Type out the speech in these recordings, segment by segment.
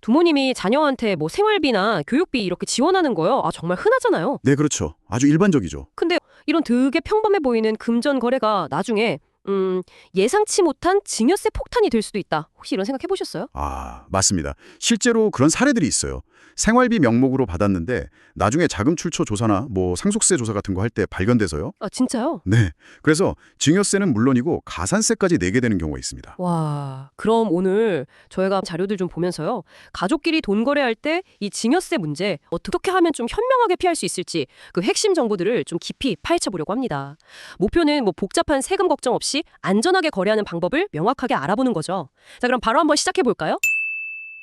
부모님이 자녀한테 뭐 생활비나 교육비 이렇게 지원하는 거요. 아, 정말 흔하잖아요. 네, 그렇죠. 아주 일반적이죠. 근데 이런 되게 평범해 보이는 금전 거래가 나중에 예상치 못한 증여세 폭탄이 될 수도 있다. 혹시 이런 생각 해보셨어요? 아, 맞습니다. 실제로 그런 사례들이 있어요. 생활비 명목으로 받았는데 나중에 자금 출처 조사나 뭐 상속세 조사 같은 거 할 때 발견돼서요. 아, 진짜요? 네. 그래서 증여세는 물론이고 가산세까지 내게 되는 경우가 있습니다. 와, 그럼 오늘 저희가 자료들 좀 보면서요. 가족끼리 돈 거래할 때 이 증여세 문제 어떻게 하면 좀 현명하게 피할 수 있을지 그 핵심 정보들을 좀 깊이 파헤쳐 보려고 합니다. 목표는 뭐 복잡한 세금 걱정 없이 안전하게 거래하는 방법을 명확하게 알아보는 거죠. 자, 그럼 바로 한번 시작해 볼까요?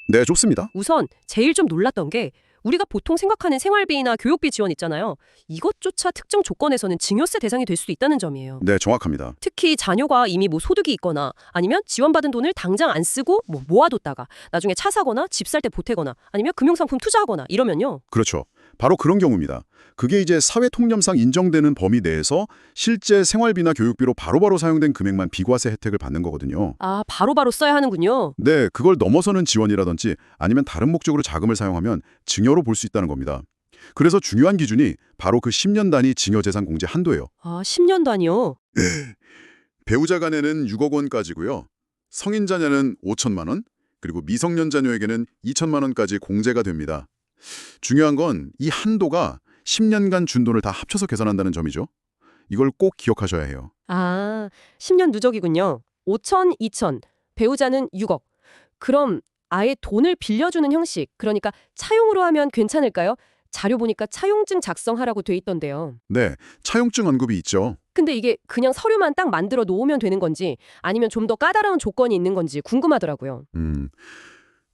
네, 좋습니다. 우선 제일 좀 놀랐던 게 우리가 보통 생각하는 생활비나 교육비 지원 있잖아요. 이것조차 특정 조건에서는 증여세 대상이 될 수도 있다는 점이에요. 네, 정확합니다. 특히 자녀가 이미 뭐 소득이 있거나 아니면 지원받은 돈을 당장 안 쓰고 뭐 모아뒀다가 나중에 차 사거나 집 살 때 보태거나 아니면 금융상품 투자하거나 이러면요. 그렇죠. 바로 그런 경우입니다. 그게 이제 사회 통념상 인정되는 범위 내에서 실제 생활비나 교육비로 바로바로 사용된 금액만 비과세 혜택을 받는 거거든요. 아, 바로바로 써야 하는군요. 네, 그걸 넘어서는 지원이라든지 아니면 다른 목적으로 자금을 사용하면 증여로 볼 수 있다는 겁니다. 그래서 중요한 기준이 바로 그 10년 단위 증여재산 공제 한도예요. 아, 10년 단위요? 배우자 간에는 6억 원까지고요. 성인 자녀는 5천만 원, 그리고 미성년 자녀에게는 2천만 원까지 공제가 됩니다. 중요한 건 이 한도가 10년간 준 돈을 다 합쳐서 계산한다는 점이죠. 이걸 꼭 기억하셔야 해요. 아, 10년 누적이군요. 5천, 2천, 배우자는 6억. 그럼 아예 돈을 빌려주는 형식, 그러니까 차용으로 하면 괜찮을까요? 자료 보니까 차용증 작성하라고 돼 있던데요. 네, 차용증 언급이 있죠. 근데 이게 그냥 서류만 딱 만들어 놓으면 되는 건지 아니면 좀 더 까다로운 조건이 있는 건지 궁금하더라고요.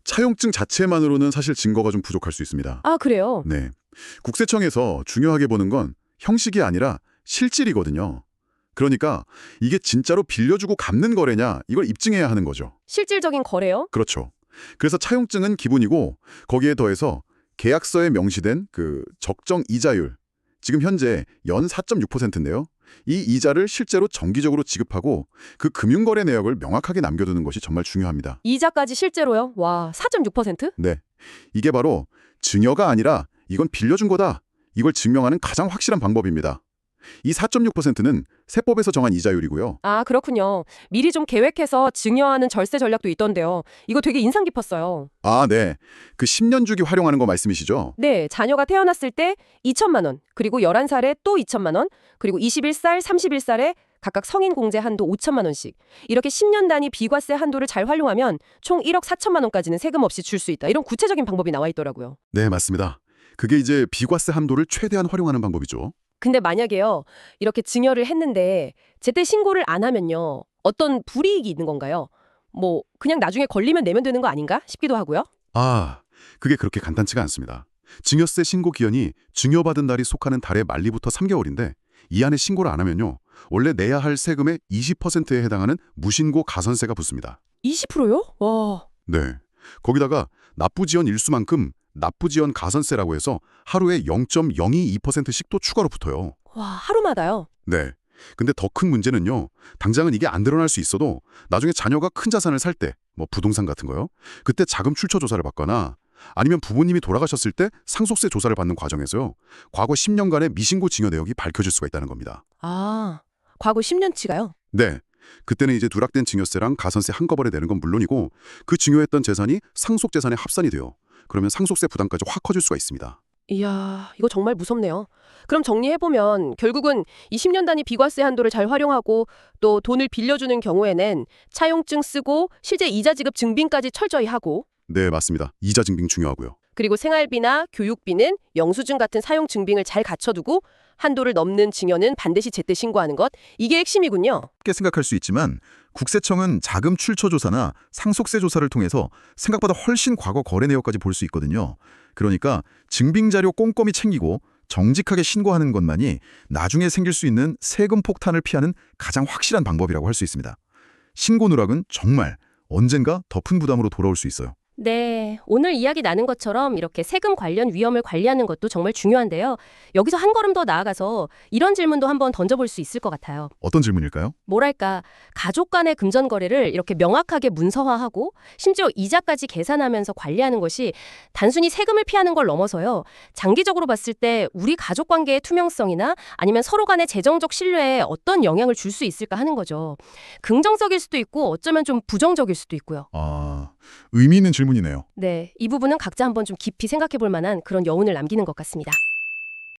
차용증 자체만으로는 사실 증거가 좀 부족할 수 있습니다. 아, 그래요? 네, 국세청에서 중요하게 보는 건 형식이 아니라 실질이거든요. 그러니까 이게 진짜로 빌려주고 갚는 거래냐 이걸 입증해야 하는 거죠. 실질적인 거래요? 그렇죠. 그래서 차용증은 기본이고 거기에 더해서 계약서에 명시된 그 적정 이자율, 지금 현재 연 4.6%인데요. 이 이자를 실제로 정기적으로 지급하고 그 금융거래 내역을 명확하게 남겨두는 것이 정말 중요합니다. 이자까지 실제로요? 와, 4.6%? 네, 이게 바로 증여가 아니라 이건 빌려준 거다. 이걸 증명하는 가장 확실한 방법입니다. 이 4.6%는 세법에서 정한 이자율이고요. 아, 그렇군요. 미리 좀 계획해서 증여하는 절세 전략도 있던데요. 이거 되게 인상 깊었어요. 아, 네. 그 10년 주기 활용하는 거 말씀이시죠? 네, 자녀가 태어났을 때 2천만 원, 그리고 11살에 또 2천만 원, 그리고 21살, 31살에 각각 성인 공제 한도 5천만 원씩. 이렇게 10년 단위 비과세 한도를 잘 활용하면 총 1억 4천만 원까지는 세금 없이 줄 수 있다. 이런 구체적인 방법이 나와 있더라고요. 네, 맞습니다. 그게 이제 비과세 한도를 최대한 활용하는 방법이죠. 근데 만약에요, 이렇게 증여를 했는데 제때 신고를 안 하면요, 어떤 불이익이 있는 건가요? 뭐 그냥 나중에 걸리면 내면 되는 거 아닌가 싶기도 하고요. 아, 그게 그렇게 간단치가 않습니다. 증여세 신고 기한이 증여받은 날이 속하는 달의 말리부터 3개월인데 이 안에 신고를 안 하면요, 원래 내야 할 세금의 20%에 해당하는 무신고 가산세가 붙습니다. 20%요? 와. 네. 거기다가 납부지연 일수만큼 납부지연 가산세라고 해서 하루에 0.022%씩 또 추가로 붙어요. 와, 하루마다요? 네. 근데 더 큰 문제는요. 당장은 이게 안 드러날 수 있어도 나중에 자녀가 큰 자산을 살 때, 뭐 부동산 같은 거요. 그때 자금 출처 조사를 받거나 아니면 부모님이 돌아가셨을 때 상속세 조사를 받는 과정에서요. 과거 10년간의 미신고 증여 내역이 밝혀질 수가 있다는 겁니다. 아, 과거 10년치가요? 네. 그때는 이제 누락된 증여세랑 가산세 한꺼번에 내는 건 물론이고 그 증여했던 재산이 상속재산에 합산이 돼요. 그러면 상속세 부담까지 확 커질 수가 있습니다. 이야, 이거 정말 무섭네요. 그럼 정리해보면 결국은 20년 단위 비과세 한도를 잘 활용하고 또 돈을 빌려주는 경우에는 차용증 쓰고 실제 이자 지급 증빙까지 철저히 하고 네, 맞습니다. 이자 증빙 중요하고요. 그리고 생활비나 교육비는 영수증 같은 사용 증빙을 잘 갖춰두고 한도를 넘는 증여는 반드시 제때 신고하는 것. 이게 핵심이군요. 쉽게 생각할 수 있지만 국세청은 자금 출처 조사나 상속세 조사를 통해서 생각보다 훨씬 과거 거래 내역까지 볼 수 있거든요. 그러니까 증빙 자료 꼼꼼히 챙기고 정직하게 신고하는 것만이 나중에 생길 수 있는 세금 폭탄을 피하는 가장 확실한 방법이라고 할 수 있습니다. 신고 누락은 정말 언젠가 더 큰 부담으로 돌아올 수 있어요. 네, 오늘 이야기 나눈 것처럼 이렇게 세금 관련 위험을 관리하는 것도 정말 중요한데요. 여기서 한 걸음 더 나아가서 이런 질문도 한번 던져볼 수 있을 것 같아요. 어떤 질문일까요? 뭐랄까, 가족 간의 금전 거래를 이렇게 명확하게 문서화하고 심지어 이자까지 계산하면서 관리하는 것이 단순히 세금을 피하는 걸 넘어서요. 장기적으로 봤을 때 우리 가족 관계의 투명성이나 아니면 서로 간의 재정적 신뢰에 어떤 영향을 줄 수 있을까 하는 거죠. 긍정적일 수도 있고 어쩌면 좀 부정적일 수도 있고요. 의미 있는 질문이네요. 네, 이 부분은 각자 한번 좀 깊이 생각해 볼 만한 그런 여운을 남기는 것 같습니다.